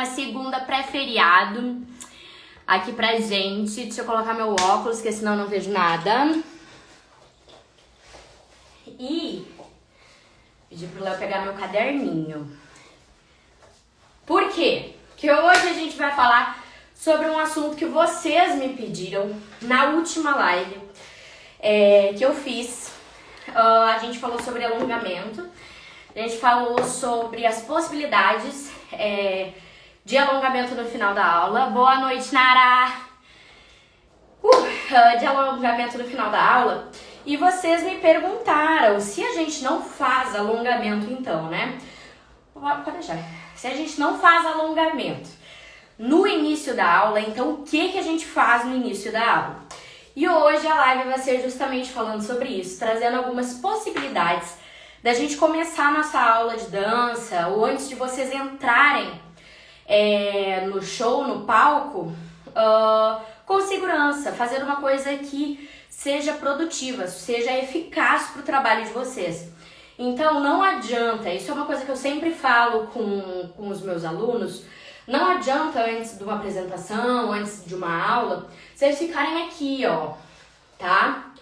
segunda pré-feriado aqui pra gente. Deixa eu colocar meu óculos, porque senão eu não vejo nada. E pedi pro Léo pegar meu caderninho. Por quê? Porque hoje a gente vai falar sobre um assunto que vocês me pediram na última live que eu fiz. A gente falou sobre alongamento, a gente falou sobre as possibilidades de alongamento no final da aula. Boa noite, Nara! De alongamento no final da aula. E vocês me perguntaram se a gente não faz alongamento então, né? Pode deixar. Se a gente não faz alongamento no início da aula, então o que a gente faz no início da aula? E hoje a live vai ser justamente falando sobre isso, trazendo algumas possibilidades da gente começar a nossa aula de dança, ou antes de vocês entrarem no show, no palco, com segurança, fazendo uma coisa que seja produtiva, seja eficaz para o trabalho de vocês. Então não adianta, isso é uma coisa que eu sempre falo com os meus alunos, não adianta antes de uma apresentação, antes de uma aula, vocês ficarem aqui, ó, tá?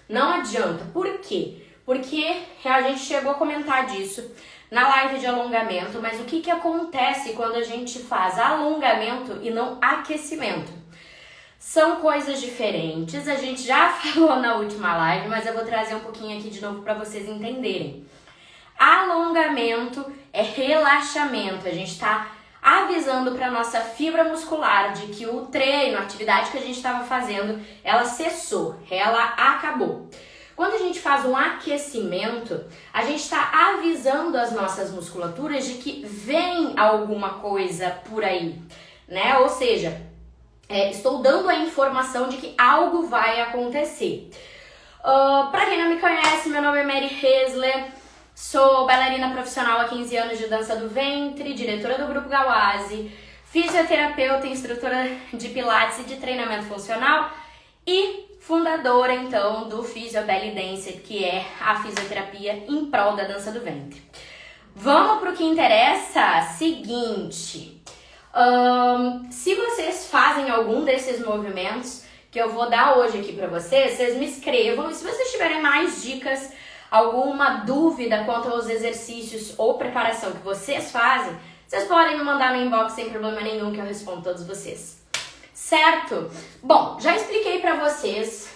Não adianta. Por quê? Porque a gente chegou a comentar disso na live de alongamento, mas o que acontece quando a gente faz alongamento e não aquecimento? São coisas diferentes, a gente já falou na última live, mas eu vou trazer um pouquinho aqui de novo para vocês entenderem. Alongamento é relaxamento, a gente tá avisando para nossa fibra muscular de que o treino, a atividade que a gente estava fazendo, ela cessou, ela acabou. Quando a gente faz um aquecimento, a gente está avisando as nossas musculaturas de que vem alguma coisa por aí, né? Ou seja, estou dando a informação de que algo vai acontecer. Para quem não me conhece, meu nome é Mary Hesler. Sou bailarina profissional há 15 anos de dança do ventre, diretora do Grupo Gawase, fisioterapeuta, instrutora de pilates e de treinamento funcional e fundadora, então, do Physio Belly Dance, que é a fisioterapia em prol da dança do ventre. Vamos para o que interessa? Seguinte, se vocês fazem algum desses movimentos que eu vou dar hoje aqui para vocês, vocês me escrevam e se vocês tiverem mais dicas, alguma dúvida quanto aos exercícios ou preparação que vocês fazem, vocês podem me mandar no inbox sem problema nenhum que eu respondo todos vocês. Certo? Bom, já expliquei pra vocês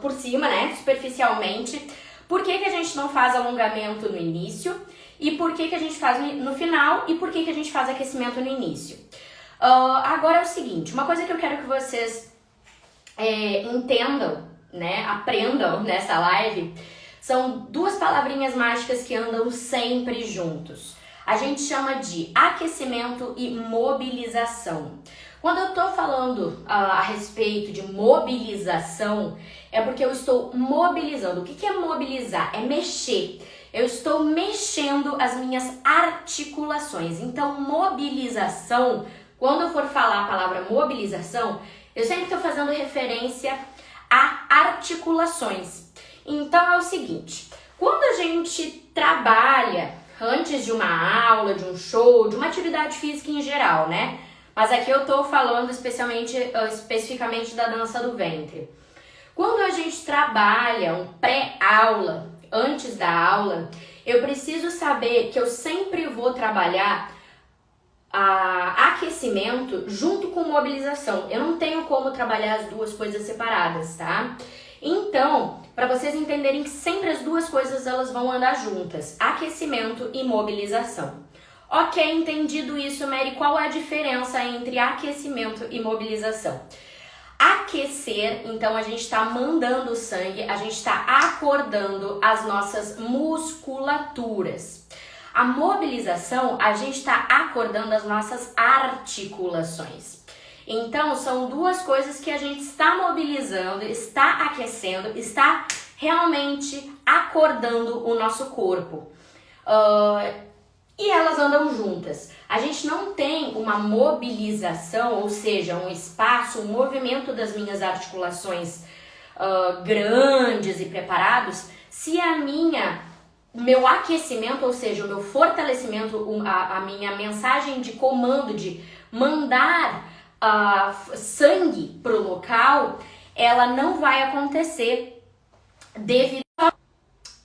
por cima, né, superficialmente, por que a gente não faz alongamento no início e por que a gente faz no final e por que a gente faz aquecimento no início. Agora é o seguinte, uma coisa que eu quero que vocês entendam, né, aprendam nessa live, são duas palavrinhas mágicas que andam sempre juntos. A gente chama de aquecimento e mobilização. Quando eu tô falando a respeito de mobilização, é porque eu estou mobilizando. O que é mobilizar? É mexer. Eu estou mexendo as minhas articulações. Então, mobilização, quando eu for falar a palavra mobilização, eu sempre estou fazendo referência a articulações. Então é o seguinte, quando a gente trabalha antes de uma aula, de um show, de uma atividade física em geral, né? Mas aqui eu tô falando especificamente da dança do ventre. Quando a gente trabalha um pré-aula, antes da aula, eu preciso saber que eu sempre vou trabalhar aquecimento junto com mobilização. Eu não tenho como trabalhar as duas coisas separadas, tá? Então, para vocês entenderem que sempre as duas coisas elas vão andar juntas, aquecimento e mobilização. Ok, entendido isso, Mary, qual é a diferença entre aquecimento e mobilização? Aquecer, então a gente está mandando o sangue, a gente está acordando as nossas musculaturas. A mobilização, a gente está acordando as nossas articulações. Então, são duas coisas que a gente está mobilizando, está aquecendo, está realmente acordando o nosso corpo. E elas andam juntas. A gente não tem uma mobilização, ou seja, um espaço, um movimento das minhas articulações grandes e preparados, se meu aquecimento, ou seja, o meu fortalecimento, a minha mensagem de comando de mandar sangue pro local, ela não vai acontecer devido a...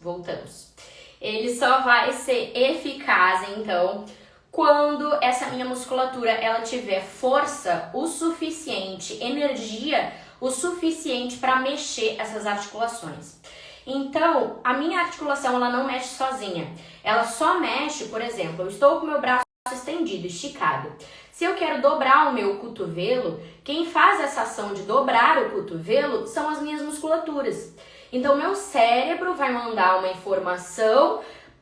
Voltamos. Ele só vai ser eficaz, então, quando essa minha musculatura ela tiver força o suficiente, energia o suficiente para mexer essas articulações. Então, a minha articulação ela não mexe sozinha. Ela só mexe, por exemplo, eu estou com o meu braço estendido, esticado. Se eu quero dobrar o meu cotovelo, quem faz essa ação de dobrar o cotovelo são as minhas musculaturas. Então, meu cérebro vai mandar uma informação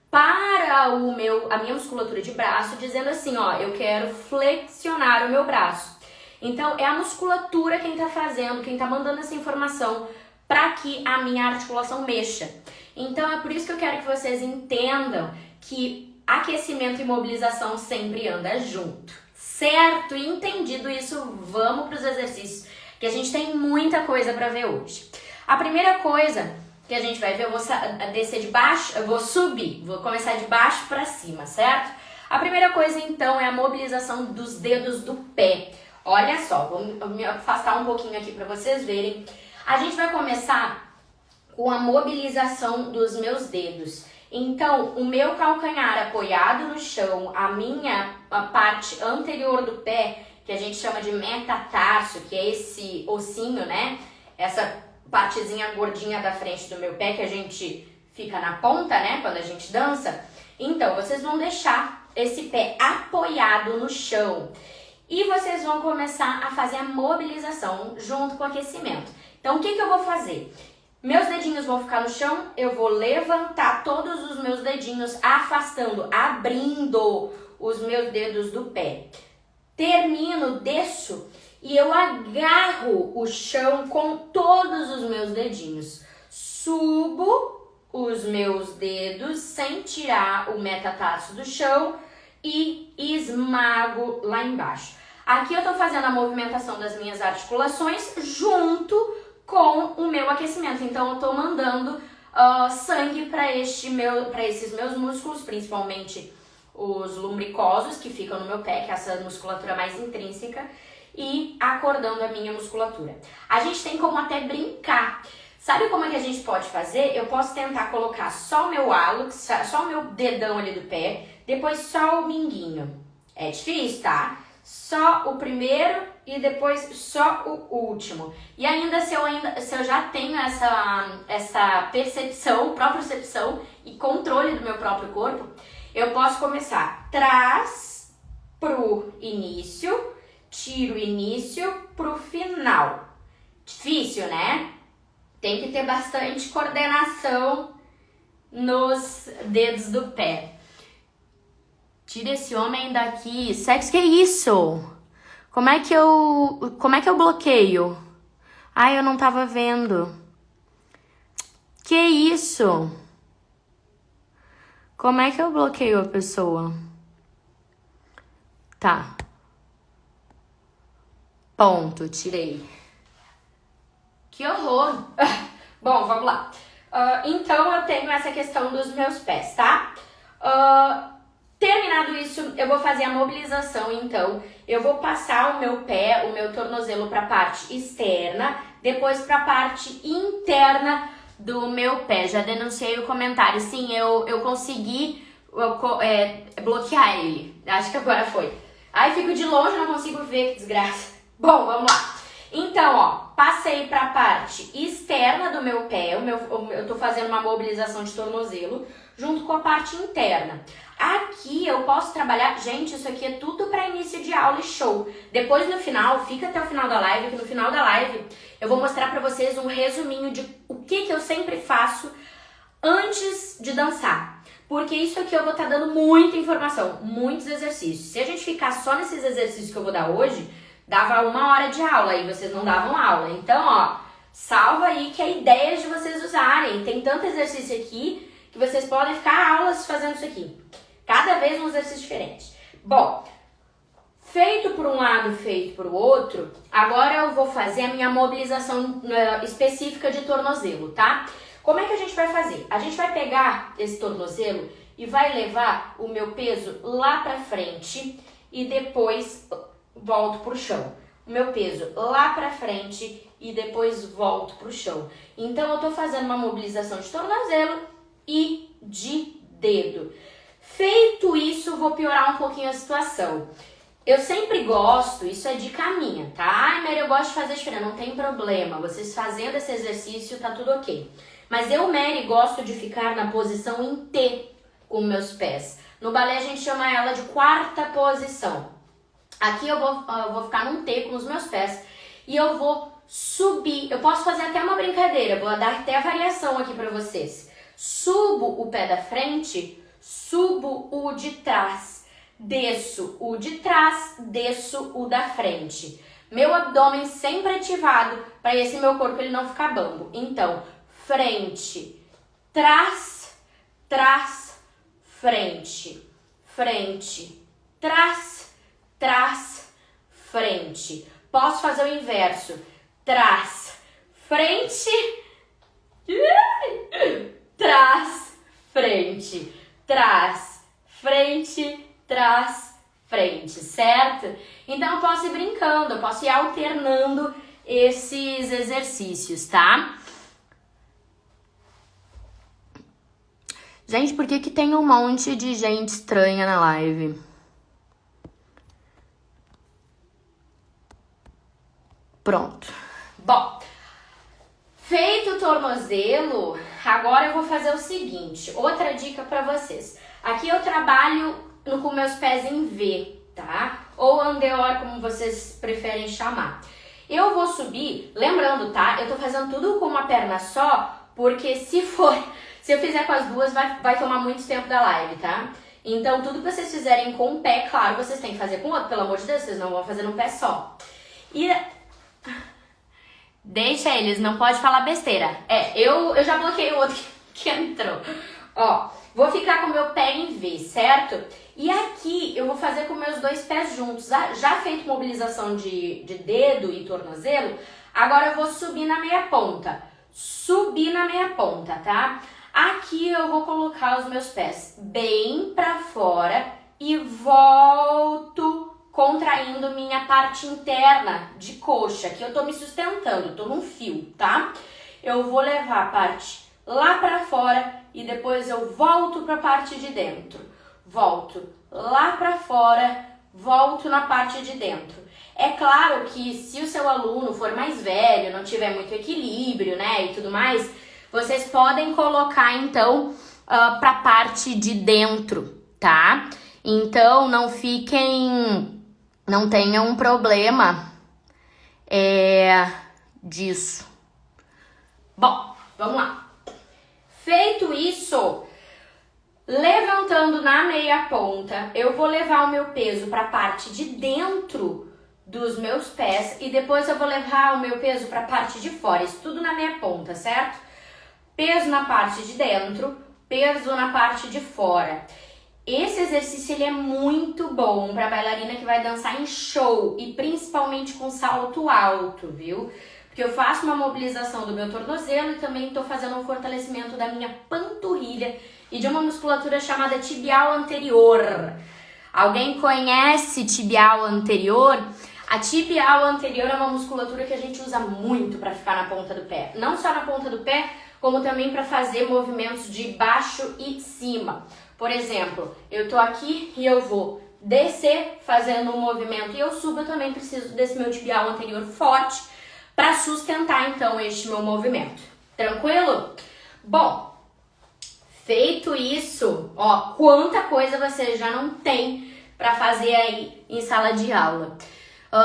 para a minha musculatura de braço, dizendo assim, ó, eu quero flexionar o meu braço. Então, é a musculatura quem tá fazendo, quem tá mandando essa informação para que a minha articulação mexa. Então, é por isso que eu quero que vocês entendam que aquecimento e mobilização sempre andam junto. Certo? E entendido isso, vamos para os exercícios, que a gente tem muita coisa para ver hoje. A primeira coisa que a gente vai ver, eu vou descer de baixo, eu vou subir, vou começar de baixo para cima, certo? A primeira coisa, então, é a mobilização dos dedos do pé. Olha só, vou me afastar um pouquinho aqui para vocês verem. A gente vai começar com a mobilização dos meus dedos. Então, o meu calcanhar apoiado no chão, a parte anterior do pé, que a gente chama de metatarso, que é esse ossinho, né? Essa partezinha gordinha da frente do meu pé, que a gente fica na ponta, né? Quando a gente dança. Então, vocês vão deixar esse pé apoiado no chão. E vocês vão começar a fazer a mobilização junto com o aquecimento. Então, o que eu vou fazer? Meus dedinhos vão ficar no chão, eu vou levantar todos os meus dedinhos, afastando, abrindo os meus dedos do pé. Termino, desço e eu agarro o chão com todos os meus dedinhos. Subo os meus dedos sem tirar o metatarso do chão e esmago lá embaixo. Aqui eu tô fazendo a movimentação das minhas articulações junto com o meu aquecimento. Então eu tô mandando sangue para esses meus músculos, principalmente os lumbricosos que ficam no meu pé, que é essa musculatura mais intrínseca, e acordando a minha musculatura. A gente tem como até brincar. Sabe como é que a gente pode fazer? Eu posso tentar colocar só o meu hálux, só o meu dedão ali do pé, depois só o minguinho. É difícil, tá? Só o primeiro e depois só o último. E ainda se eu já tenho essa percepção, propriocepção e controle do meu próprio corpo, eu posso começar trás pro início, tiro o início pro final. Difícil, né? Tem que ter bastante coordenação nos dedos do pé. Tira esse homem daqui. Sexo, que isso? Como é que eu bloqueio? Ai, eu não tava vendo. Que isso? Como é que eu bloqueio a pessoa? Tá. Ponto, tirei. Que horror! Bom, vamos lá. Então, eu tenho essa questão dos meus pés, tá? Terminado isso, eu vou fazer a mobilização, então. Eu vou passar o meu pé, o meu tornozelo para a parte externa, depois para a parte interna do meu pé. Já denunciei o comentário. Sim, eu consegui bloquear ele. Acho que agora foi. Aí fico de longe, não consigo ver, que desgraça. Bom, vamos lá. Então, ó, passei para a parte externa do meu pé, eu tô fazendo uma mobilização de tornozelo, junto com a parte interna. Aqui eu posso trabalhar, gente, isso aqui é tudo para início de aula e show. Depois no final, fica até o final da live, que no final da live eu vou mostrar para vocês um resuminho de o que eu sempre faço antes de dançar. Porque isso aqui eu vou estar dando muita informação, muitos exercícios. Se a gente ficar só nesses exercícios que eu vou dar hoje, dava 1 hora de aula e vocês não davam aula. Então, ó, salva aí que é ideia de vocês usarem. Tem tanto exercício aqui que vocês podem ficar aulas fazendo isso aqui. Cada vez um exercício diferente. Bom, feito por um lado, feito por outro, agora eu vou fazer a minha mobilização específica de tornozelo, tá? Como é que a gente vai fazer? A gente vai pegar esse tornozelo e vai levar o meu peso lá pra frente e depois volto pro chão. O meu peso lá pra frente e depois volto pro chão. Então, eu tô fazendo uma mobilização de tornozelo e de dedo. Feito isso, vou piorar um pouquinho a situação. Eu sempre gosto, isso é dica minha, tá? Ai, Mary, eu gosto de fazer diferente, não tem problema. Vocês fazendo esse exercício, tá tudo ok. Mas eu, Mary, gosto de ficar na posição em T com meus pés. No balé, a gente chama ela de quarta posição. Aqui eu vou ficar num T com os meus pés e eu vou subir. Eu posso fazer até uma brincadeira, vou dar até a variação aqui pra vocês. Subo o pé da frente, subo o de trás. Desço o de trás, desço o da frente. Meu abdômen sempre ativado para esse meu corpo ele não ficar bambo. Então, frente, trás, trás, frente, frente, trás, trás, frente. Posso fazer o inverso. Trás, frente, trás, frente, trás, frente, trás, frente, certo? Então eu posso ir brincando, eu posso ir alternando esses exercícios, tá? Gente, por que tem um monte de gente estranha na live? Pronto. Bom, feito o tornozelo, agora eu vou fazer o seguinte, outra dica pra vocês. Aqui eu trabalho com meus pés em V, tá? Ou andeor, como vocês preferem chamar. Eu vou subir, lembrando, tá? Eu tô fazendo tudo com uma perna só, porque se eu fizer com as duas, vai tomar muito tempo da live, tá? Então, tudo que vocês fizerem com um pé, claro, vocês têm que fazer com o outro, pelo amor de Deus, vocês não vão fazer num pé só. E deixa eles, não pode falar besteira. Eu já bloqueei o outro que entrou. Ó, vou ficar com o meu pé em V, certo? E aqui eu vou fazer com meus dois pés juntos. Já feito mobilização de dedo e tornozelo, agora eu vou subir na meia ponta. Subir na meia ponta, tá? Aqui eu vou colocar os meus pés bem pra fora e volto contraindo minha parte interna de coxa. Aqui eu tô me sustentando, tô num fio, tá? Eu vou levar a parte lá pra fora e depois eu volto pra parte de dentro. Volto lá pra fora, volto na parte de dentro. É claro que se o seu aluno for mais velho, não tiver muito equilíbrio, né, e tudo mais, vocês podem colocar, então, pra parte de dentro, tá? Então, não tenham um problema disso. Bom, vamos lá. Feito isso, levantando na meia ponta, eu vou levar o meu peso para a parte de dentro dos meus pés e depois eu vou levar o meu peso para a parte de fora, isso tudo na meia ponta, certo? Peso na parte de dentro, peso na parte de fora. Esse exercício ele é muito bom para bailarina que vai dançar em show e principalmente com salto alto, viu? Porque eu faço uma mobilização do meu tornozelo e também estou fazendo um fortalecimento da minha panturrilha e de uma musculatura chamada tibial anterior. Alguém conhece tibial anterior? A tibial anterior é uma musculatura que a gente usa muito para ficar na ponta do pé. Não só na ponta do pé, como também para fazer movimentos de baixo e cima. Por exemplo, eu tô aqui e eu vou descer fazendo um movimento e eu subo, eu também preciso desse meu tibial anterior forte para sustentar então este meu movimento. Tranquilo? Bom, feito isso, ó, quanta coisa você já não tem para fazer aí em sala de aula.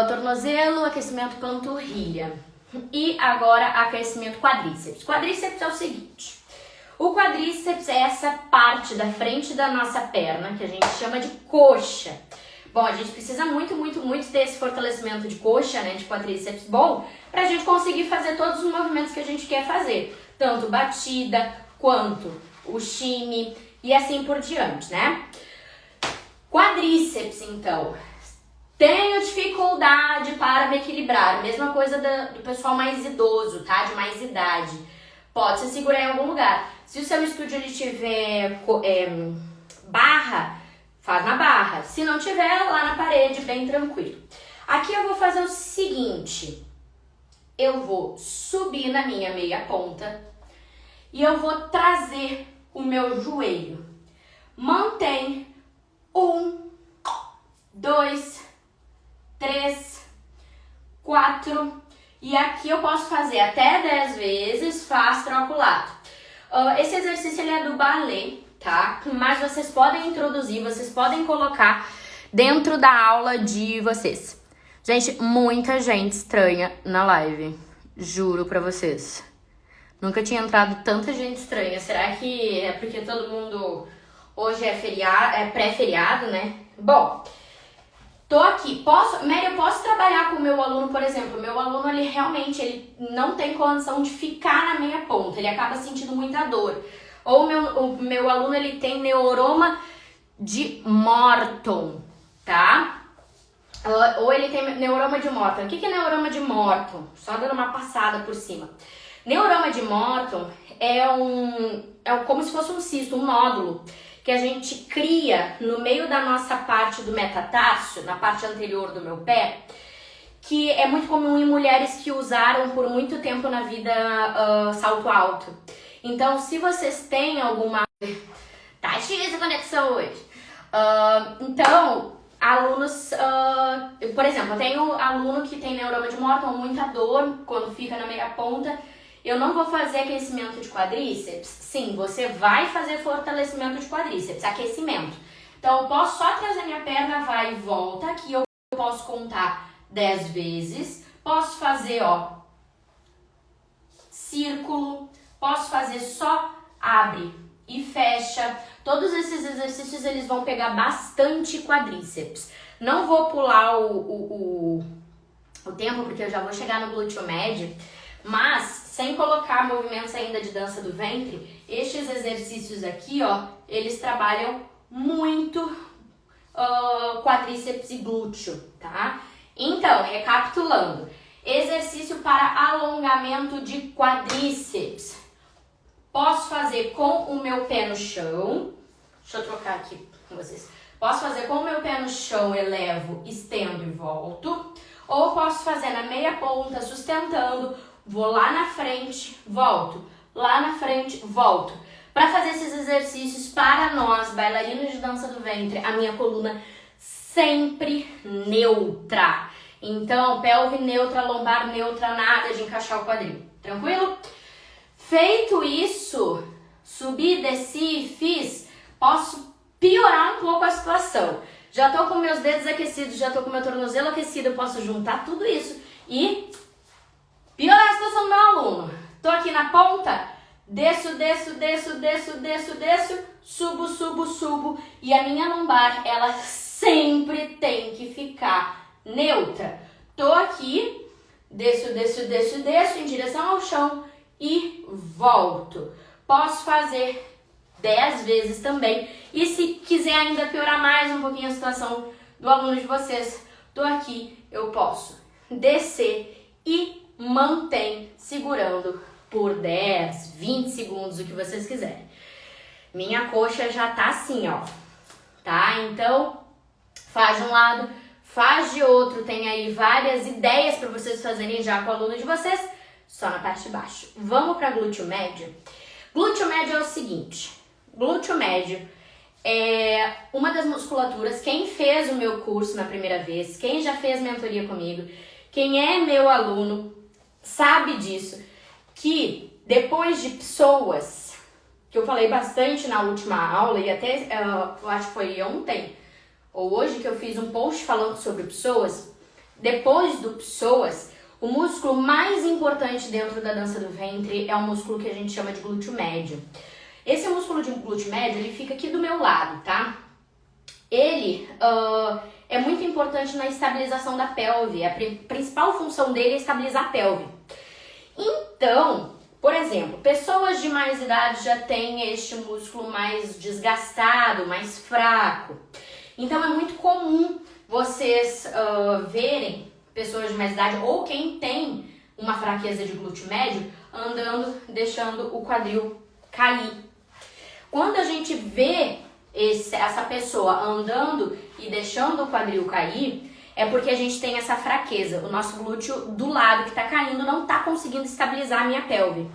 Tornozelo, aquecimento panturrilha e agora aquecimento quadríceps. Quadríceps é o seguinte. O quadríceps é essa parte da frente da nossa perna, que a gente chama de coxa. Bom, a gente precisa muito desse fortalecimento de coxa, né, de quadríceps bom, pra gente conseguir fazer todos os movimentos que a gente quer fazer. Tanto batida, quanto o shimmy e assim por diante, né? Quadríceps, então. Tenho dificuldade para me equilibrar. Mesma coisa do pessoal mais idoso, tá? De mais idade. Pode se segurar em algum lugar. Se o seu estúdio ele tiver barra, faz na barra. Se não tiver, lá na parede, bem tranquilo. Aqui eu vou fazer o seguinte, eu vou subir na minha meia ponta e eu vou trazer o meu joelho. Mantém 1, 2, 3, 4 e aqui eu posso fazer até 10 vezes, faz, troca o lado. Esse exercício ele é do balé, tá? Mas vocês podem introduzir, vocês podem colocar dentro da aula de vocês. Gente, muita gente estranha na live, juro pra vocês. Nunca tinha entrado tanta gente estranha. Será que é porque todo mundo hoje é feriado, é pré-feriado, né? Bom, tô aqui. Mary, eu posso trabalhar com o meu aluno, por exemplo. O meu aluno, ele realmente ele não tem condição de ficar na meia ponta. Ele acaba sentindo muita dor. Ou o meu aluno, ele tem neuroma de Morton, tá? Ou ele tem neuroma de Morton. O que é neuroma de Morton? Só dando uma passada por cima. Neuroma de Morton é como se fosse um cisto, um nódulo, que a gente cria no meio da nossa parte do metatarso, na parte anterior do meu pé, que é muito comum em mulheres que usaram por muito tempo na vida salto alto. Então, se vocês têm alguma... Tá difícil a conexão hoje. Então... Alunos, por exemplo, eu tenho aluno que tem neuroma de Morton, muita dor quando fica na meia ponta. Eu não vou fazer aquecimento de quadríceps? Sim, você vai fazer fortalecimento de quadríceps, aquecimento. Então, eu posso só trazer minha perna, vai e volta, aqui eu posso contar 10 vezes. Posso fazer, círculo, posso fazer só abre e fecha. Todos esses exercícios eles vão pegar bastante quadríceps. Não vou pular o tempo porque eu já vou chegar no glúteo médio, mas sem colocar movimentos ainda de dança do ventre, estes exercícios aqui, eles trabalham muito quadríceps e glúteo, tá? Então, recapitulando, exercício para alongamento de quadríceps. Posso fazer com o meu pé no chão. Deixa eu trocar aqui com vocês. Posso fazer com o meu pé no chão, elevo, estendo e volto. Ou posso fazer na meia ponta, sustentando, vou lá na frente, volto. Lá na frente, volto. Para fazer esses exercícios, para nós, bailarinos de dança do ventre, a minha coluna sempre neutra. Então, pelve neutra, lombar neutra, nada de encaixar o quadril. Tranquilo? Feito isso, subi, desci, fiz, posso piorar um pouco a situação. Já tô com meus dedos aquecidos, já tô com meu tornozelo aquecido, eu posso juntar tudo isso e piorar a situação do meu aluno. Tô aqui na ponta, desço, desço, desço, desço, desço, desço, subo, subo, subo. E a minha lombar, ela sempre tem que ficar neutra. Tô aqui, desço, desço, desço, desço, em direção ao chão. E volto. Posso fazer 10 vezes também. E se quiser ainda piorar mais um pouquinho a situação do aluno de vocês, tô aqui, eu posso descer e mantém segurando por 10, 20 segundos, o que vocês quiserem. Minha coxa já tá assim, tá? Então, faz de um lado, faz de outro. Tem aí várias ideias para vocês fazerem já com o aluno de vocês. Só na parte de baixo. Vamos para glúteo médio? Glúteo médio é o seguinte. Glúteo médio é uma das musculaturas. Quem fez o meu curso na primeira vez, quem já fez mentoria comigo, quem é meu aluno, sabe disso. Que depois de pessoas, que eu falei bastante na última aula, e até eu acho que foi ontem, ou hoje que eu fiz um post falando sobre pessoas. Depois do pessoas, o músculo mais importante dentro da dança do ventre é o músculo que a gente chama de glúteo médio. Esse músculo de glúteo médio, ele fica aqui do meu lado, tá? Ele é muito importante na estabilização da pelve. A principal função dele é estabilizar a pelve. Então, por exemplo, pessoas de mais idade já têm este músculo mais desgastado, mais fraco. Então, é muito comum vocês verem pessoas de mais idade ou quem tem uma fraqueza de glúteo médio andando, deixando o quadril cair. Quando a gente vê essa pessoa andando e deixando o quadril cair, é porque a gente tem essa fraqueza. O nosso glúteo do lado que tá caindo não tá conseguindo estabilizar a minha pelve.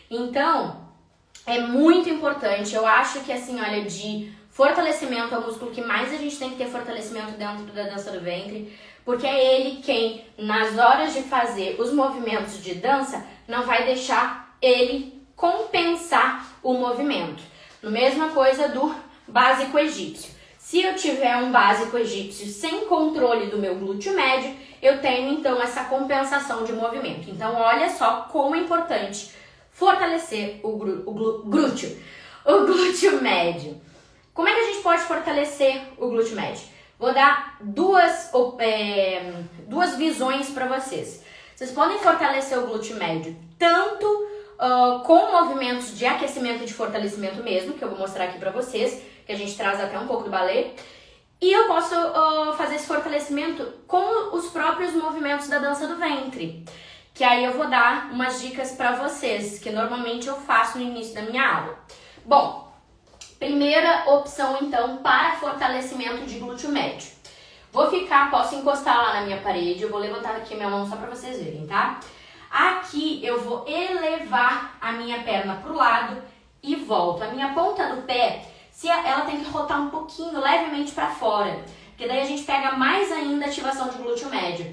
Então, é muito importante. Eu acho que assim, olha, de fortalecimento é o músculo que mais a gente tem que ter fortalecimento dentro da dança do ventre, porque é ele quem, nas horas de fazer os movimentos de dança, não vai deixar ele compensar o movimento. No mesma coisa do básico egípcio. Se eu tiver um básico egípcio sem controle do meu glúteo médio, eu tenho então essa compensação de movimento. Então olha só como é importante fortalecer o glúteo médio. Como é que a gente pode fortalecer o glúteo médio? Vou dar duas visões para vocês. Vocês podem fortalecer o glúteo médio tanto com movimentos de aquecimento e de fortalecimento mesmo, que eu vou mostrar aqui para vocês, que a gente traz até um pouco do balé. E eu posso fazer esse fortalecimento com os próprios movimentos da dança do ventre, que aí eu vou dar umas dicas para vocês, que normalmente eu faço no início da minha aula. Bom, primeira opção então para fortalecimento de glúteo médio. Posso encostar lá na minha parede, eu vou levantar aqui minha mão só para vocês verem, tá? Aqui eu vou elevar a minha perna pro lado e volto. A minha ponta do pé, ela tem que rotar um pouquinho, levemente para fora, porque daí a gente pega mais ainda a ativação de glúteo médio.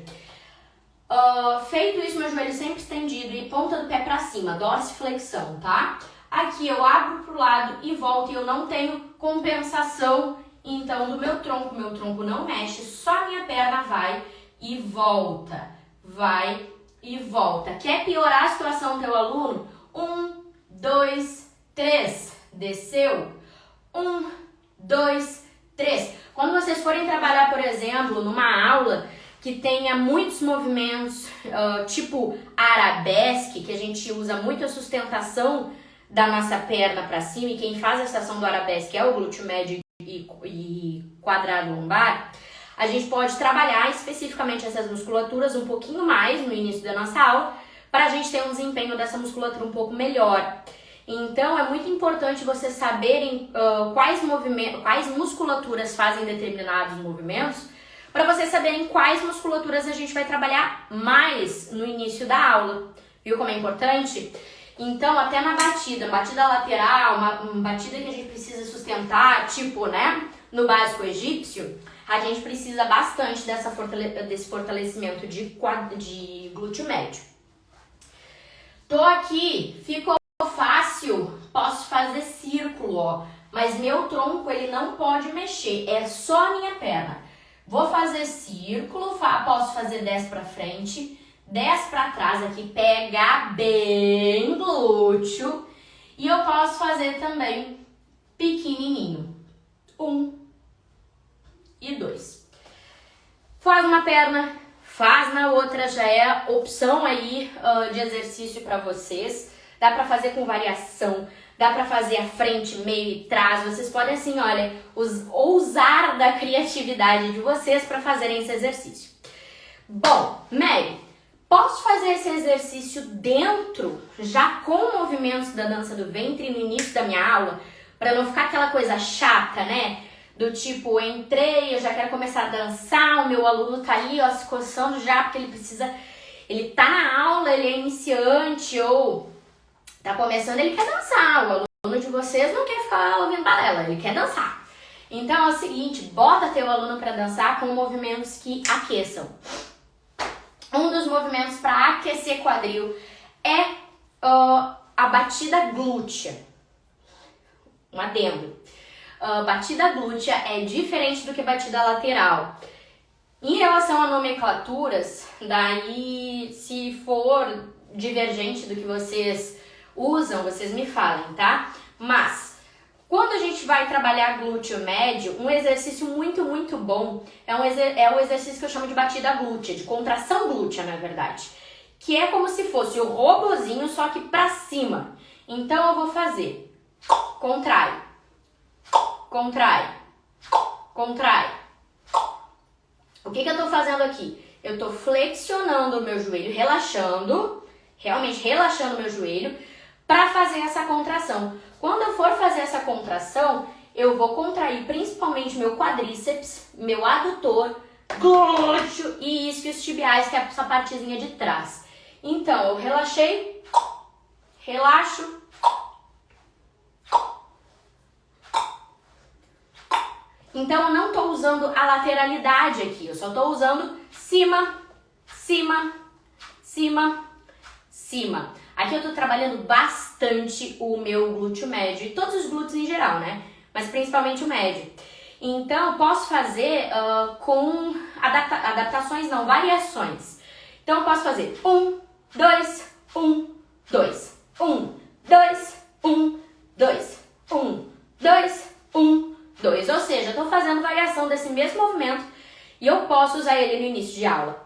Feito isso, meu joelho sempre estendido e ponta do pé para cima, dorsiflexão, tá? Aqui eu abro pro lado e volto e eu não tenho compensação, então, do meu tronco não mexe, só a minha perna vai e volta, vai e volta. Quer piorar a situação do teu aluno? 1, 2, 3, desceu. 1, 2, 3. Quando vocês forem trabalhar, por exemplo, numa aula que tenha muitos movimentos, tipo arabesque, que a gente usa muito a sustentação da nossa perna para cima, e quem faz a estação do arabesque é o glúteo médio e quadrado lombar, a gente pode trabalhar especificamente essas musculaturas um pouquinho mais no início da nossa aula, para a gente ter um desempenho dessa musculatura um pouco melhor. Então é muito importante vocês saberem quais musculaturas fazem determinados movimentos, para vocês saberem quais musculaturas a gente vai trabalhar mais no início da aula. Viu como é importante? Então, até na batida lateral, uma batida que a gente precisa sustentar, tipo, né, no básico egípcio, a gente precisa bastante desse fortalecimento de glúteo médio. Tô aqui, ficou fácil, posso fazer círculo, ó, mas meu tronco ele não pode mexer, é só a minha perna. Vou fazer círculo, posso fazer 10 para frente, 10 para trás aqui, pegar bem glúteo. E eu posso fazer também pequenininho. 1 e 2. Faz uma perna, faz na outra, já é opção aí de exercício para vocês. Dá para fazer com variação, dá para fazer a frente, meio e trás. Vocês podem assim, olha, ousar da criatividade de vocês para fazerem esse exercício. Bom, Mary, posso fazer esse exercício dentro, já com movimentos da dança do ventre no início da minha aula, para não ficar aquela coisa chata, né? Do tipo, entrei, eu já quero começar a dançar, o meu aluno tá ali, ó, se coçando já, porque ele tá na aula, ele é iniciante ou tá começando, ele quer dançar. O aluno de vocês não quer ficar ouvindo balela, ele quer dançar. Então é o seguinte, bota teu aluno para dançar com movimentos que aqueçam. Um dos movimentos para aquecer quadril é a batida glútea. Um adendo. Batida glútea é diferente do que batida lateral. Em relação a nomenclaturas, daí se for divergente do que vocês usam, vocês me falem, tá? Mas quando a gente vai trabalhar glúteo médio, um exercício muito, muito bom é o exercício que eu chamo de batida glútea, de contração glútea, na verdade. Que é como se fosse o robozinho, só que pra cima. Então eu vou fazer contrai, contrai, contrai. O que eu tô fazendo aqui? Eu tô flexionando o meu joelho, relaxando, realmente relaxando o meu joelho, para fazer essa contração. Quando eu for fazer essa contração, eu vou contrair principalmente meu quadríceps, meu adutor, glúteo e isquios tibiais, que é essa partezinha de trás. Então, eu relaxei, relaxo. Então, eu não estou usando a lateralidade aqui, eu só estou usando cima, cima, cima, cima. Aqui eu estou trabalhando bastante o meu glúteo médio e todos os glúteos em geral, né? Mas principalmente o médio. Então, eu posso fazer com adaptações, não, variações. Então, eu posso fazer 1, 2, 1, 2, 1, 2, 1, 2, 1, 2, 1, 2. Ou seja, eu estou fazendo variação desse mesmo movimento e eu posso usar ele no início de aula.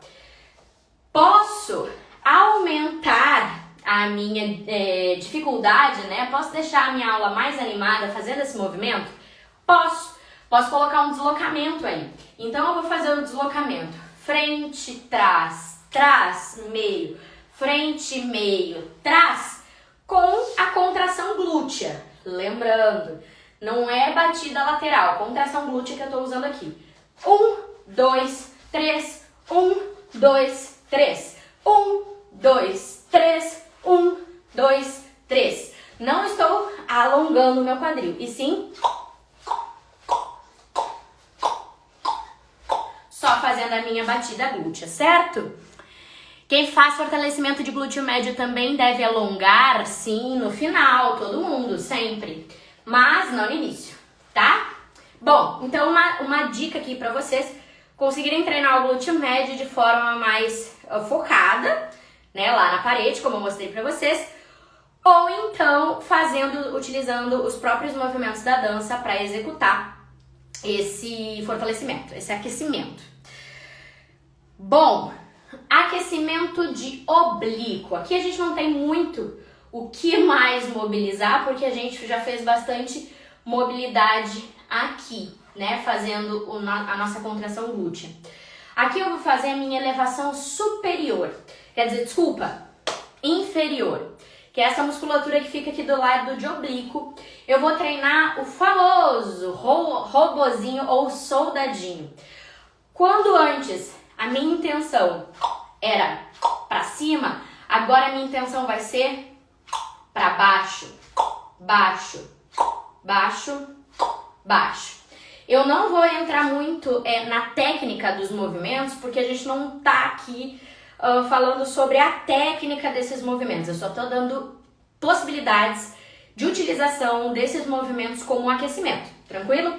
Posso aumentar a minha dificuldade, né? Posso deixar a minha aula mais animada fazendo esse movimento? Posso. Posso colocar um deslocamento aí. Então, eu vou fazer o deslocamento. Frente, trás, trás, meio, frente, meio, trás, com a contração glútea. Lembrando, não é batida lateral, contração glútea que eu estou usando aqui. 1, 2, 3, 1, 2, 3. 1, 2, 3, 1, 2, 3. Não estou alongando o meu quadril, e sim só fazendo a minha batida glútea, certo? Quem faz fortalecimento de glúteo médio também deve alongar, sim, no final, todo mundo, sempre. Mas não no início, tá? Bom, então uma dica aqui pra vocês conseguirem treinar o glúteo médio de forma mais focada, né, lá na parede, como eu mostrei pra vocês, ou então utilizando os próprios movimentos da dança para executar esse fortalecimento, esse aquecimento. Bom, aquecimento de oblíquo. Aqui a gente não tem muito o que mais mobilizar, porque a gente já fez bastante mobilidade aqui, né? Fazendo a nossa contração glútea. Aqui eu vou fazer a minha elevação superior, quer dizer, desculpa, inferior, que é essa musculatura que fica aqui do lado de oblíquo. Eu vou treinar o famoso robozinho ou soldadinho. Quando antes a minha intenção era para cima, agora a minha intenção vai ser para baixo, baixo, baixo, baixo. Eu não vou entrar muito na técnica dos movimentos, porque a gente não tá aqui falando sobre a técnica desses movimentos. Eu só tô dando possibilidades de utilização desses movimentos como aquecimento, tranquilo?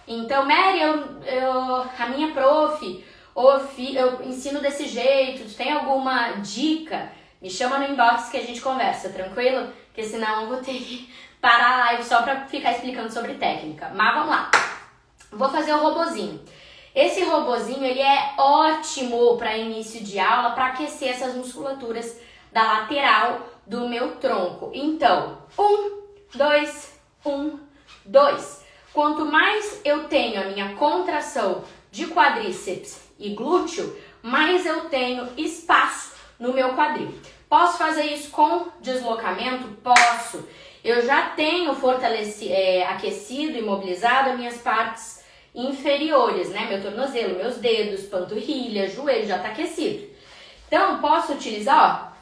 Então, Mary, a minha prof, eu ensino desse jeito, tu tem alguma dica? Me chama no inbox que a gente conversa, tranquilo? Porque senão eu vou ter que parar a live só pra ficar explicando sobre técnica. Mas vamos lá. Vou fazer o robozinho. Esse robozinho, ele é ótimo para início de aula, para aquecer essas musculaturas da lateral do meu tronco. Então, 1, 2, 1, 2. Quanto mais eu tenho a minha contração de quadríceps e glúteo, mais eu tenho espaço no meu quadril. Posso fazer isso com deslocamento? Posso. Eu já tenho aquecido e mobilizado as minhas partes inferiores, né? Meu tornozelo, meus dedos, panturrilha, joelho, já tá aquecido. Então, posso utilizar, ó.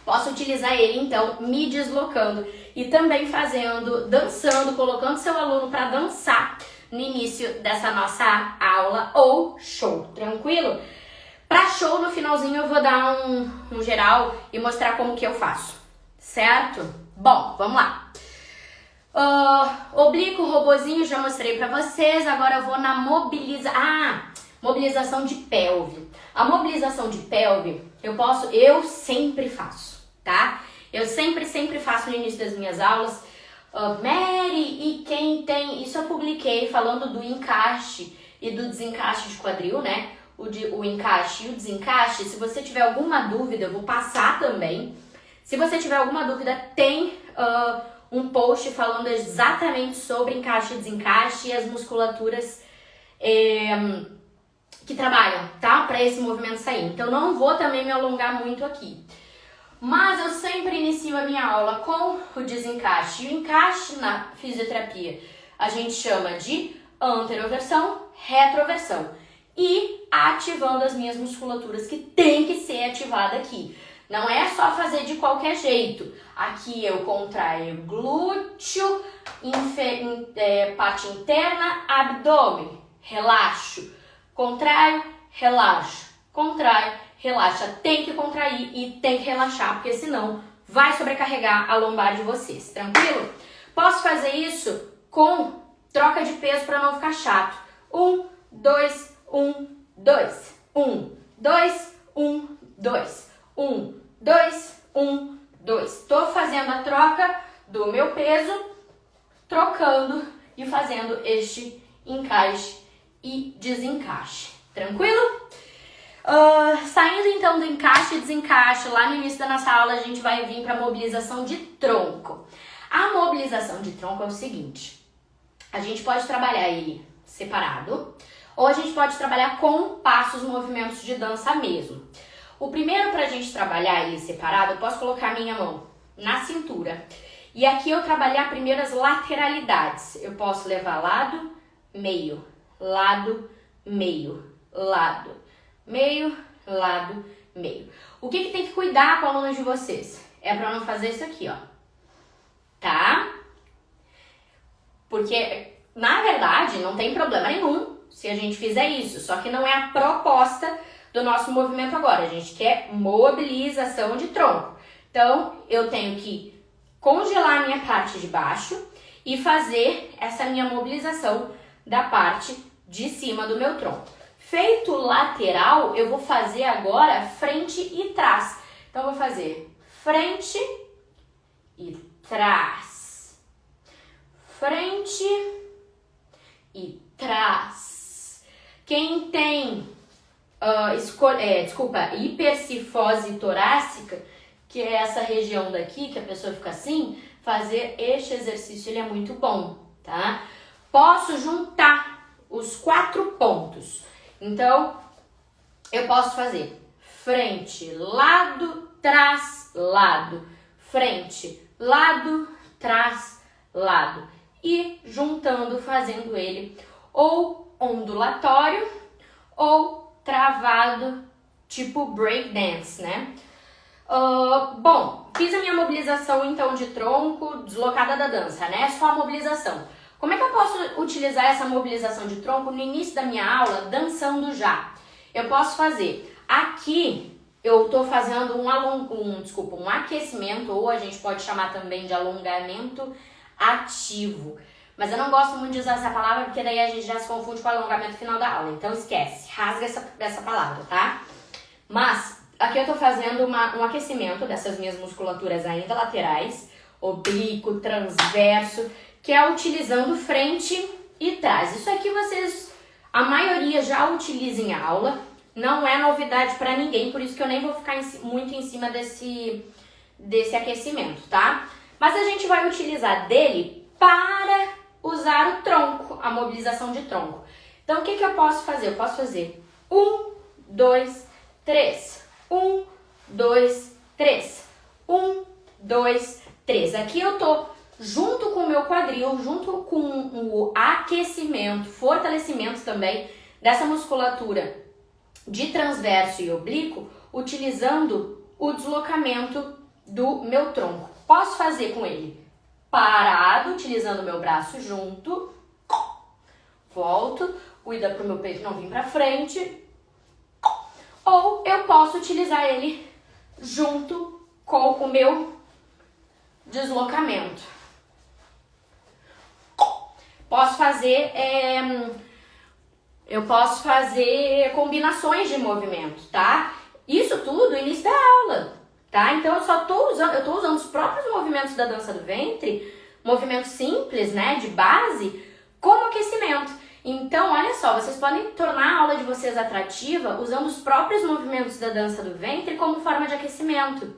Posso utilizar ele, então, me deslocando e também dançando, colocando seu aluno para dançar no início dessa nossa aula ou show, tranquilo? Para show, no finalzinho, eu vou dar um geral e mostrar como que eu faço, certo? Bom, vamos lá. Oblíquo, robozinho, já mostrei para vocês. Agora eu vou na mobilização de pelve. A mobilização de pelve, eu sempre faço, tá? Eu sempre faço no início das minhas aulas. Mary, e quem tem... Isso eu publiquei falando do encaixe e do desencaixe de quadril, né? O encaixe e o desencaixe. Se você tiver alguma dúvida, eu vou passar também. Se você tiver alguma dúvida, tem um post falando exatamente sobre encaixe e desencaixe e as musculaturas que trabalham, tá? Para esse movimento sair. Então, não vou também me alongar muito aqui. mas eu sempre inicio a minha aula com o desencaixe. E o encaixe na fisioterapia a gente chama de anteroversão, retroversão. E ativando as minhas musculaturas que tem que ser ativada aqui. Não é só fazer de qualquer jeito. Aqui eu contraio glúteo, parte interna, abdômen, relaxo, contraio, relaxo, contraio, relaxa. Tem que contrair e tem que relaxar, porque senão vai sobrecarregar a lombar de vocês, tranquilo? Posso fazer isso com troca de peso para não ficar chato. 1, 2, 1, 2, 1, 2, 1, 2, 1, 2, 1, 2. Estou fazendo a troca do meu peso, trocando e fazendo este encaixe e desencaixe. Tranquilo? Saindo então do encaixe e desencaixe, lá no início da nossa aula a gente vai vir para a mobilização de tronco. A mobilização de tronco é o seguinte, a gente pode trabalhar ele separado ou a gente pode trabalhar com passos, movimentos de dança mesmo. O primeiro, para a gente trabalhar ele separado, eu posso colocar a minha mão na cintura. E aqui eu trabalhar primeiro as lateralidades. Eu posso levar lado, meio, lado, meio, lado, meio, lado, meio. O que tem que cuidar com alunos de vocês? É para não fazer isso aqui, ó. Tá? Porque, na verdade, não tem problema nenhum se a gente fizer isso. Só que não é a proposta do nosso movimento agora. A gente quer mobilização de tronco. Então, eu tenho que congelar a minha parte de baixo e fazer essa minha mobilização da parte de cima do meu tronco. Feito lateral, eu vou fazer agora frente e trás. Então, eu vou fazer frente e trás. Frente e trás. Quem tem hipercifose torácica, que é essa região daqui, que a pessoa fica assim, fazer este exercício, ele é muito bom, tá? Posso juntar os 4 pontos. Então, eu posso fazer frente, lado, trás, lado, frente, lado, trás, lado. E juntando, fazendo ele ou ondulatório ou travado, tipo break dance, né? Bom, fiz a minha mobilização então de tronco, deslocada da dança, né? Só a mobilização. Como é que eu posso utilizar essa mobilização de tronco no início da minha aula, dançando já? Eu posso fazer aqui, eu tô fazendo um aquecimento, ou a gente pode chamar também de alongamento ativo. Mas eu não gosto muito de usar essa palavra, porque daí a gente já se confunde com o alongamento final da aula. Então esquece, rasga essa palavra, tá? Mas aqui eu tô fazendo um aquecimento dessas minhas musculaturas ainda laterais, oblíquo, transverso, que é utilizando frente e trás. Isso aqui a maioria já utiliza em aula, não é novidade para ninguém, por isso que eu nem vou ficar muito em cima desse aquecimento, tá? Mas a gente vai utilizar dele para usar o tronco, a mobilização de tronco. Então, o que eu posso fazer? Eu posso fazer 1, 2, 3. 1, 2, 3. 1, 2, 3. Aqui eu tô junto com o meu quadril, junto com o aquecimento, fortalecimento também dessa musculatura de transverso e oblíquo, utilizando o deslocamento do meu tronco. Posso fazer com ele parado, utilizando o meu braço junto, volto, cuida para o meu peito não vir para frente, ou eu posso utilizar ele junto com o meu deslocamento. Eu posso fazer combinações de movimento, tá? Isso tudo no início da aula, tá? Então eu tô usando os próprios movimentos da dança do ventre, movimentos simples, né, de base, como aquecimento. Então, olha só, vocês podem tornar a aula de vocês atrativa usando os próprios movimentos da dança do ventre como forma de aquecimento.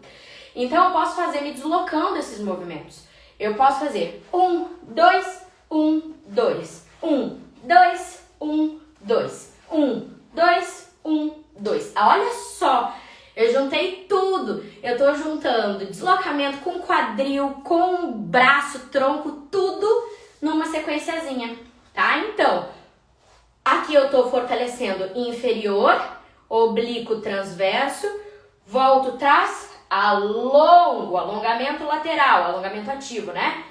Então, eu posso fazer me deslocando esses movimentos. Eu posso fazer 1, 2, 1, 2, 1, 2, 1, 2, 1, 2, 1, 2. Olha só, Eu juntei tudo. Eu tô juntando deslocamento com quadril, com braço, tronco, tudo numa sequenciazinha, tá? Então, aqui eu tô fortalecendo inferior, oblíquo transverso, volto trás, alongo, alongamento lateral, alongamento ativo, né?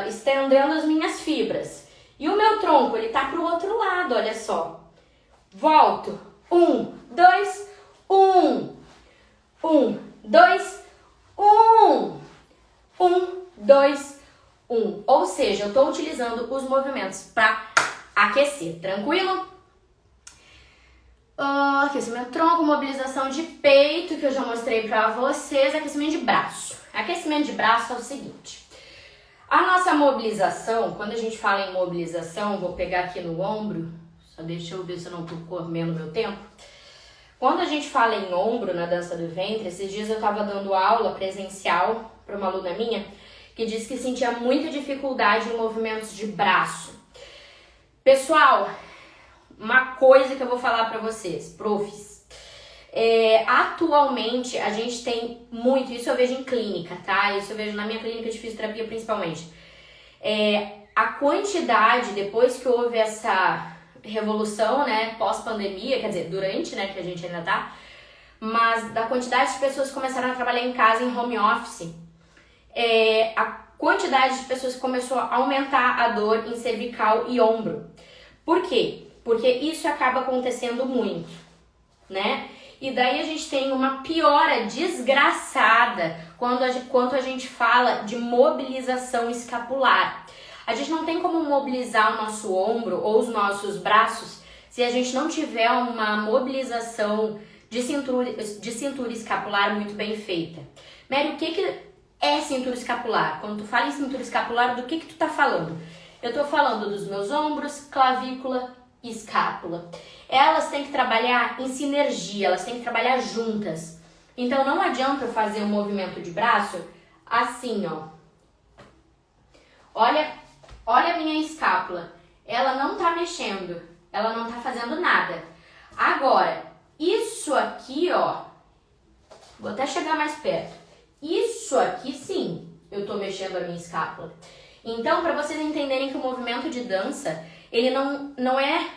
Estendendo as minhas fibras. E o meu tronco, ele tá pro outro lado, olha só. Volto. 1, 2, 1. 1, 2, 1. 1, 2, 1. Ou seja, eu tô utilizando os movimentos para aquecer, tranquilo? Aquecimento tronco, mobilização de peito, que eu já mostrei pra vocês, aquecimento de braço. Aquecimento de braço é o seguinte, a nossa mobilização, quando a gente fala em mobilização, vou pegar aqui no ombro, só deixa eu ver se eu não tô comendo meu tempo. Quando a gente fala em ombro na dança do ventre, esses dias eu tava dando aula presencial para uma aluna minha, que disse que sentia muita dificuldade em movimentos de braço. Pessoal, uma coisa que eu vou falar para vocês, profs, atualmente a gente tem muito, isso eu vejo em clínica, tá? Isso eu vejo na minha clínica de fisioterapia principalmente. A quantidade, depois que houve essa revolução, né, pós-pandemia, quer dizer, durante, né, que a gente ainda tá, mas da quantidade de pessoas que começaram a trabalhar em casa em home office, a quantidade de pessoas que começou a aumentar a dor em cervical e ombro. Por quê? Porque isso acaba acontecendo muito, né? E daí a gente tem uma piora desgraçada quando a gente fala de mobilização escapular. A gente não tem como mobilizar o nosso ombro ou os nossos braços se a gente não tiver uma mobilização de cintura escapular muito bem feita. Mary, o que é cintura escapular? Quando tu fala em cintura escapular, do que tu tá falando? Eu tô falando dos meus ombros, clavícula e escápula. Elas têm que trabalhar em sinergia, elas têm que trabalhar juntas. Então não adianta eu fazer um movimento de braço assim, ó. Olha a minha escápula. Ela não tá mexendo, ela não tá fazendo nada. Agora, isso aqui, ó, vou até chegar mais perto. Isso aqui, sim, eu tô mexendo a minha escápula. Então, para vocês entenderem que o movimento de dança, ele não é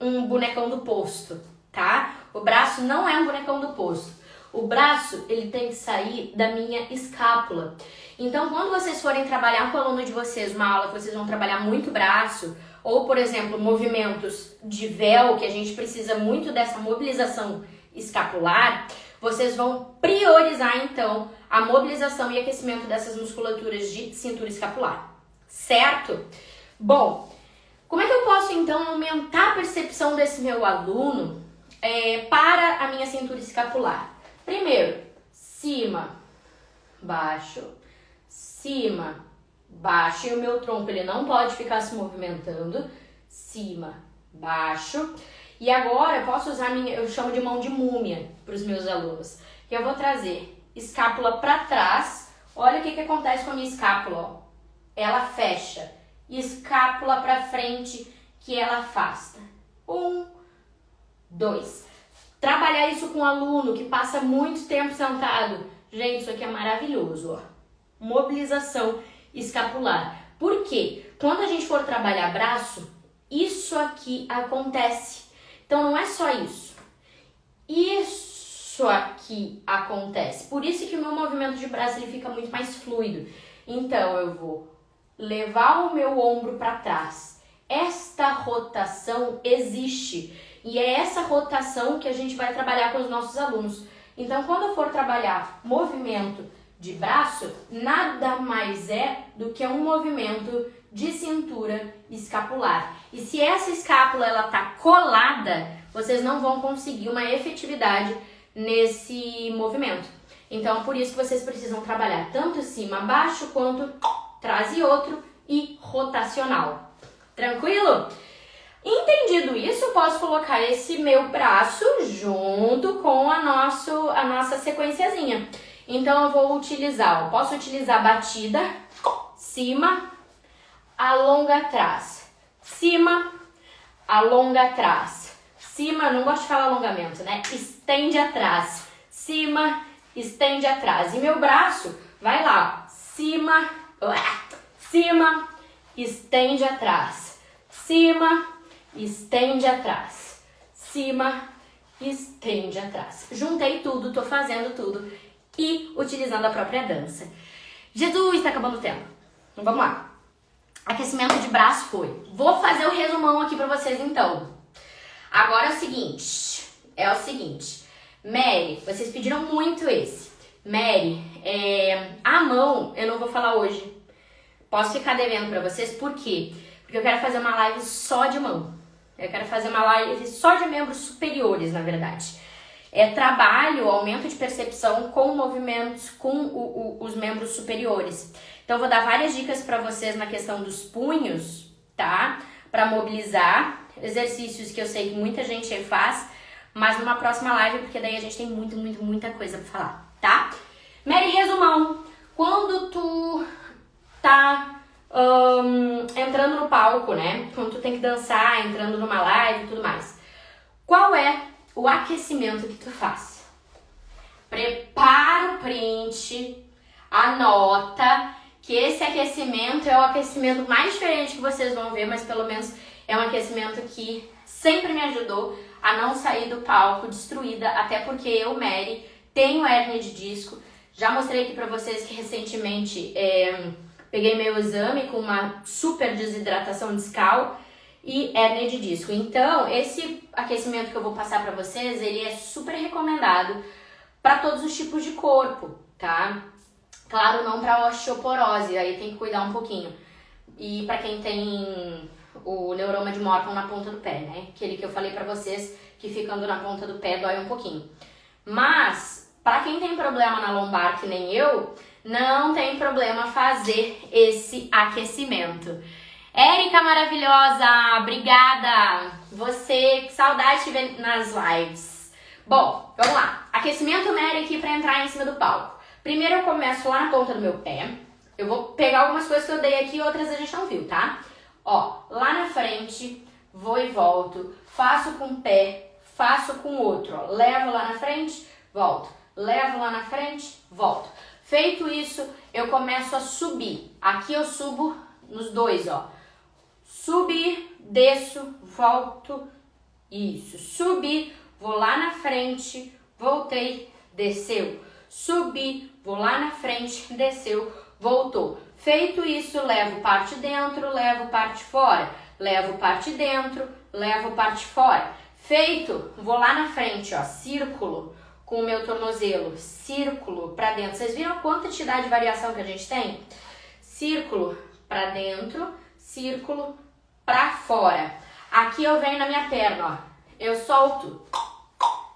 um bonecão do posto, tá? O braço não é um bonecão do posto. O braço, ele tem que sair da minha escápula. Então, quando vocês forem trabalhar com o aluno de vocês, uma aula que vocês vão trabalhar muito braço, ou, por exemplo, movimentos de véu, que a gente precisa muito dessa mobilização escapular, vocês vão priorizar, então, a mobilização e aquecimento dessas musculaturas de cintura escapular, certo? Bom, como é que eu posso, então, aumentar a percepção desse meu aluno para a minha cintura escapular? Primeiro, cima, baixo, cima, baixo. E o meu tronco, ele não pode ficar se movimentando. Cima, baixo. E agora eu posso usar eu chamo de mão de múmia para os meus alunos. Que eu vou trazer escápula para trás. Olha o que acontece com a minha escápula, ó. Ela fecha. Escápula para frente, que ela afasta. 1, 2. Trabalhar isso com um aluno que passa muito tempo sentado. Gente, isso aqui é maravilhoso, ó. Mobilização escapular. Por quê? Quando a gente for trabalhar braço, isso aqui acontece. Então não é só isso. Isso aqui acontece. Por isso que o meu movimento de braço ele fica muito mais fluido. Então eu vou levar o meu ombro para trás. Esta rotação existe. E é essa rotação que a gente vai trabalhar com os nossos alunos. Então, quando eu for trabalhar movimento de braço, nada mais é do que um movimento de cintura escapular. E se essa escápula ela tá colada, vocês não vão conseguir uma efetividade nesse movimento. Então, por isso que vocês precisam trabalhar tanto cima, baixo, quanto trás e outro e rotacional. Tranquilo? Entendido isso, eu posso colocar esse meu braço junto com a nossa sequenciazinha. Então, eu vou utilizar, posso utilizar batida, cima, alonga atrás, cima, alonga atrás, cima, não gosto de falar alongamento, né? Estende atrás, cima, estende atrás. E meu braço vai lá, ó, cima, cima, estende atrás. Cima, estende atrás. Cima, estende atrás. Juntei tudo, tô fazendo tudo e utilizando a própria dança. Jesus, tá acabando o tempo. Então vamos lá. Aquecimento de braço foi. Vou fazer o resumão aqui pra vocês então. Agora é o seguinte. Mary, vocês pediram muito esse. Mary, a mão eu não vou falar hoje. Posso ficar devendo pra vocês, por quê? Porque eu quero fazer uma live só de mão. Eu quero fazer uma live só de membros superiores, na verdade. Trabalho, aumento de percepção com movimentos, com os membros superiores. Então, eu vou dar várias dicas pra vocês na questão dos punhos, tá? Pra mobilizar, exercícios que eu sei que muita gente faz, mas numa próxima live, porque daí a gente tem muita coisa pra falar, tá? Mary, resumão. Quando tu tá entrando no palco, né? Quando tu tem que dançar, entrando numa live e tudo mais. Qual é o aquecimento que tu faz? Prepara o print, anota que esse aquecimento é o aquecimento mais diferente que vocês vão ver, mas pelo menos é um aquecimento que sempre me ajudou a não sair do palco destruída, até porque eu, Mary, tenho hérnia de disco. Já mostrei aqui pra vocês que recentemente peguei meu exame com uma super desidratação discal e hérnia de disco. Então, esse aquecimento que eu vou passar pra vocês, ele é super recomendado para todos os tipos de corpo, tá? Claro, não para osteoporose, aí tem que cuidar um pouquinho. E para quem tem o neuroma de Morton na ponta do pé, né? Aquele que eu falei pra vocês, que ficando na ponta do pé dói um pouquinho. Mas, para quem tem problema na lombar, que nem eu, não tem problema fazer esse aquecimento. Érica maravilhosa, obrigada! Você, que saudade de ver nas lives. Bom, vamos lá. Aquecimento Mary aqui para entrar em cima do palco. Primeiro eu começo lá na ponta do meu pé. Eu vou pegar algumas coisas que eu dei aqui, outras a gente não viu, tá? Ó, lá na frente, vou e volto. Faço com um pé, faço com o outro. Ó. Levo lá na frente, volto. Levo lá na frente, volto. Feito isso, eu começo a subir. Aqui eu subo nos dois, ó. Subir, desço, volto. Isso. Subi, vou lá na frente, voltei, desceu. Subi, vou lá na frente, desceu, voltou. Feito isso, levo parte dentro, levo parte fora. Levo parte dentro, levo parte fora. Feito, vou lá na frente, ó, círculo com o meu tornozelo, círculo para dentro. Vocês viram a quantidade de variação que a gente tem? Círculo para dentro, círculo para fora. Aqui eu venho na minha perna, ó. Eu solto.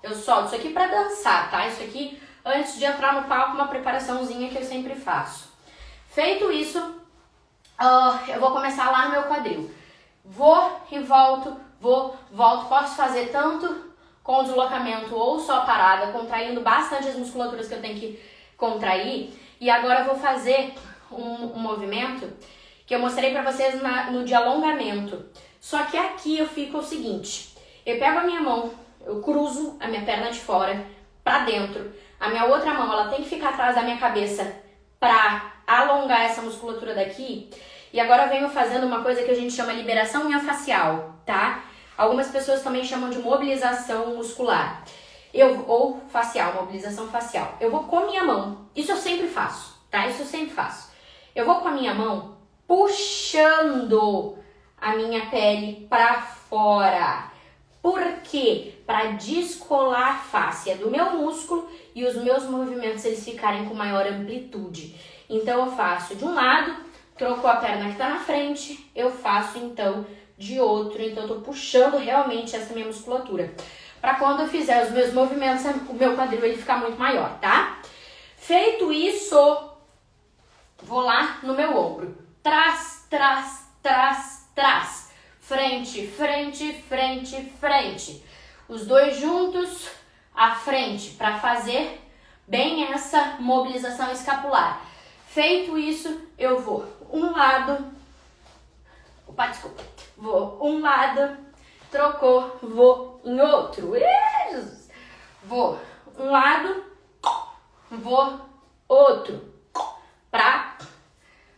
Isso aqui para dançar, tá? Isso aqui, antes de entrar no palco, uma preparaçãozinha que eu sempre faço. Feito isso, eu vou começar lá no meu quadril. Vou e volto, vou, volto. Posso fazer tanto com deslocamento ou só parada, contraindo bastante as musculaturas que eu tenho que contrair. E agora eu vou fazer um movimento que eu mostrei pra vocês no de alongamento. Só que aqui eu fico o seguinte, eu pego a minha mão, eu cruzo a minha perna de fora pra dentro. A minha outra mão, ela tem que ficar atrás da minha cabeça pra alongar essa musculatura daqui. E agora eu venho fazendo uma coisa que a gente chama liberação miofascial, tá? Algumas pessoas também chamam de mobilização muscular. Ou facial, mobilização facial. Eu vou com a minha mão, isso eu sempre faço, tá? Isso eu sempre faço. Eu vou com a minha mão puxando a minha pele pra fora. Por quê? Para descolar a fáscia do meu músculo e os meus movimentos eles ficarem com maior amplitude. Então eu faço de um lado, trocou a perna que tá na frente, eu faço então de outro. Então eu tô puxando realmente essa minha musculatura. Para quando eu fizer os meus movimentos, o meu quadril ele ficar muito maior, tá? Feito isso, vou lá no meu ombro. Trás, trás, trás, trás. Frente, frente, frente, frente. Os dois juntos, à frente, para fazer bem essa mobilização escapular. Feito isso, eu vou um lado. Opa, desculpa. Vou um lado, trocou, vou em outro. Vou um lado, vou outro, pra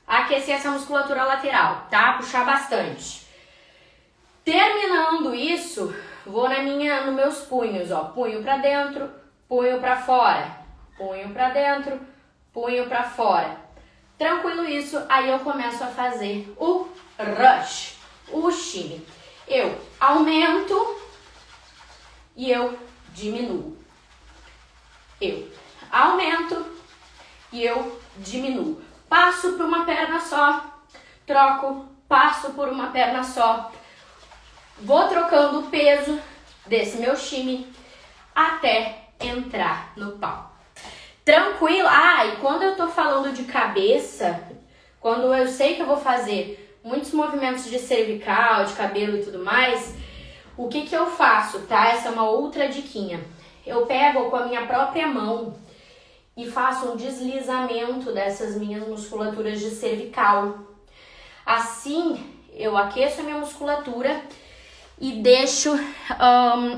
aquecer essa musculatura lateral, tá? Puxar bastante. Terminando isso, vou nos meus punhos, ó. Punho pra dentro, punho pra fora. Punho pra dentro, punho pra fora. Tranquilo isso, aí eu começo a fazer o rush, o shimmy. Eu aumento e eu diminuo. Eu aumento e eu diminuo. Passo por uma perna só, troco, passo por uma perna só. Vou trocando o peso desse meu shimmy até entrar no pau. Tranquilo? E quando eu tô falando de cabeça, quando eu sei que eu vou fazer muitos movimentos de cervical, de cabelo e tudo mais, o que eu faço, tá? Essa é uma outra diquinha. Eu pego com a minha própria mão e faço um deslizamento dessas minhas musculaturas de cervical. Assim, eu aqueço a minha musculatura e deixo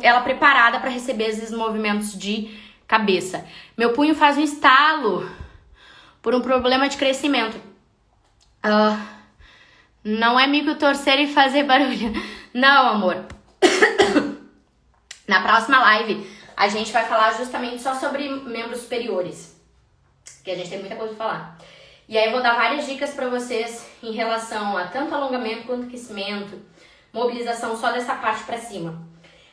ela preparada para receber esses movimentos de cabeça. Meu punho faz um estalo por um problema de crescimento. Não é mico torcer e fazer barulho. Não, amor. Na próxima live, a gente vai falar justamente só sobre membros superiores, que a gente tem muita coisa pra falar. E aí eu vou dar várias dicas pra vocês em relação a tanto alongamento quanto aquecimento, mobilização só dessa parte pra cima.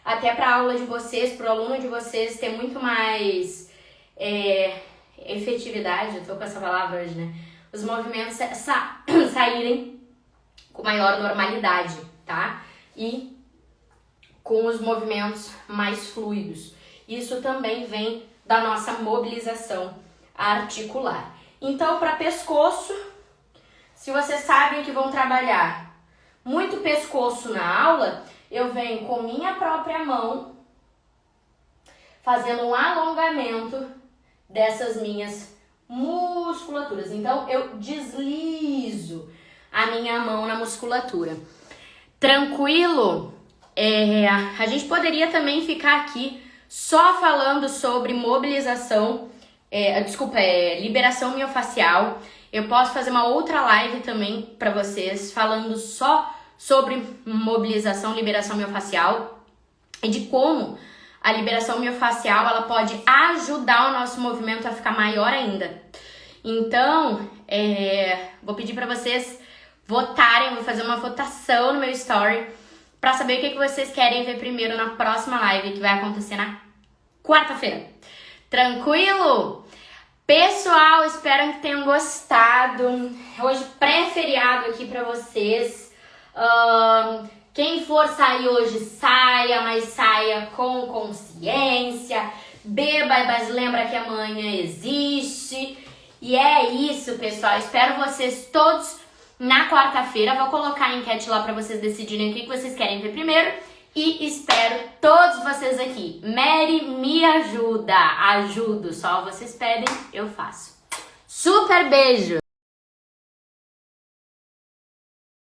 Até pra aula de vocês, pro aluno de vocês ter muito mais efetividade, eu tô com essa palavra hoje, né? Os movimentos saírem com maior normalidade, tá? E com os movimentos mais fluidos. Isso também vem da nossa mobilização articular. Então, para pescoço, se vocês sabem que vão trabalhar muito pescoço na aula, eu venho com minha própria mão fazendo um alongamento dessas minhas musculaturas. Então, eu deslizo a minha mão na musculatura. Tranquilo? A gente poderia também ficar aqui só falando sobre mobilização, liberação miofascial. Eu posso fazer uma outra live também para vocês falando só sobre mobilização, liberação miofascial e de como a liberação miofascial ela pode ajudar o nosso movimento a ficar maior ainda. Então, vou pedir para vocês votarem, vou fazer uma votação no meu story para saber o que vocês querem ver primeiro na próxima live que vai acontecer na quarta-feira. Tranquilo? Pessoal, espero que tenham gostado. Hoje pré-feriado aqui pra vocês. Quem for sair hoje, saia, mas saia com consciência. Beba, mas lembra que amanhã existe. E é isso, pessoal. Espero vocês todos na quarta-feira. Vou colocar a enquete lá pra vocês decidirem o que vocês querem ver primeiro. E espero todos vocês aqui. Mary, me ajuda. Ajudo. Só vocês pedem, eu faço. Super beijo!